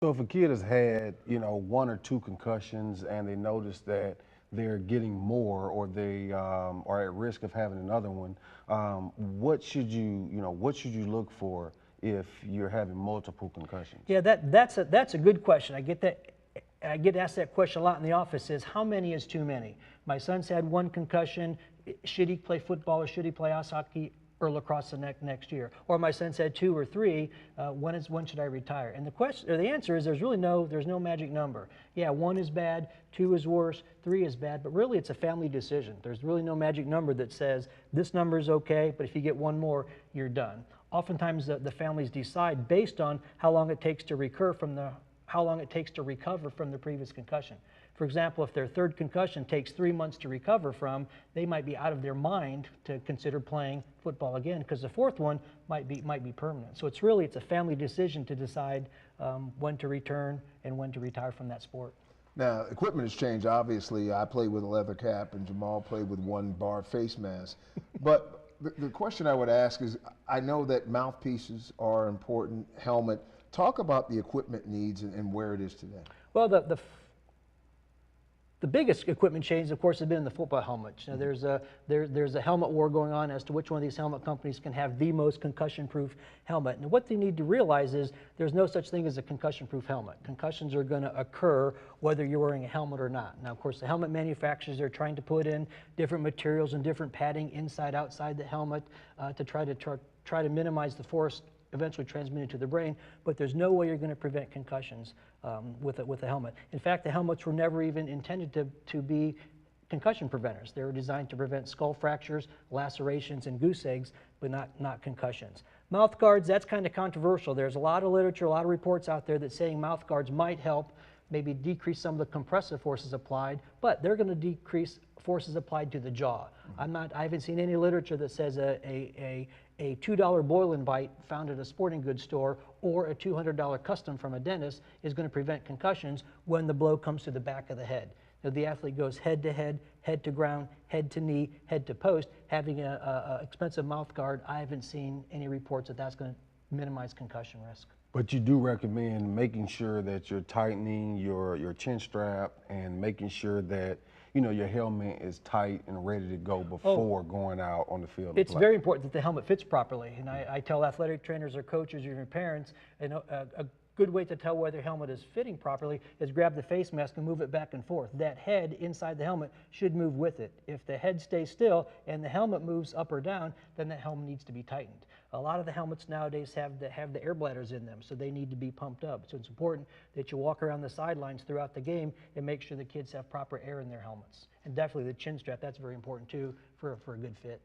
So if a kid has had, one or two concussions and they notice that they're getting more or they are at risk of having another one, what should you look for if you're having multiple concussions? Yeah, that's a good question. I get that. I get asked that question a lot in the office. Is how many is too many? My son's had one concussion. Should he play football or should he play ice hockey or lacrosse the next year? Or my son's had two or three. When should I retire? And the question or the answer is there's no magic number. Yeah, one is bad, two is worse, three is bad. But really, it's a family decision. There's really no magic number that says this number is okay, but if you get one more, you're done. Oftentimes, the families decide based on how long it takes to recover from the previous concussion. For example, if their third concussion takes 3 months to recover from, they might be out of their mind to consider playing football again because the fourth one might be permanent. So it's a family decision to decide when to return and when to retire from that sport. Now, equipment has changed. Obviously, I played with a leather cap, and Jamal played with one bar face mask. But the question I would ask is, I know that mouthpieces are important, helmet. Talk about the equipment needs and where it is today. Well, the biggest equipment change, of course, has been in the football helmets. Now, there's a helmet war going on as to which one of these helmet companies can have the most concussion-proof helmet. And what they need to realize is there's no such thing as a concussion-proof helmet. Concussions are going to occur whether you're wearing a helmet or not. Now, of course, the helmet manufacturers are trying to put in different materials and different padding inside, outside the helmet to try to minimize the force eventually transmitted to the brain, but there's no way you're going to prevent concussions with a helmet. In fact, the helmets were never even intended to be concussion preventers. They were designed to prevent skull fractures, lacerations, and goose eggs, but not concussions. Mouth guards, that's kind of controversial. There's a lot of literature, a lot of reports out there that saying mouth guards might help maybe decrease some of the compressive forces applied, but they're going to decrease forces applied to the jaw. I haven't seen any literature that says a $2 boil and bite found at a sporting goods store or a $200 custom from a dentist is going to prevent concussions when the blow comes to the back of the head. Now, the athlete goes head to head, head to ground, head to knee, head to post. Having an expensive mouth guard, I haven't seen any reports that that's going to minimize concussion risk. But you do recommend making sure that you're tightening your chin strap and making sure that your helmet is tight and ready to go before going out on the field. It's very important that the helmet fits properly. And I tell athletic trainers or coaches or even parents, a good way to tell whether the helmet is fitting properly is grab the face mask and move it back and forth. That head inside the helmet should move with it. If the head stays still and the helmet moves up or down, then that helmet needs to be tightened. A lot of the helmets nowadays have the air bladders in them, so they need to be pumped up. So it's important that you walk around the sidelines throughout the game and make sure the kids have proper air in their helmets. And definitely the chin strap, that's very important too for a good fit.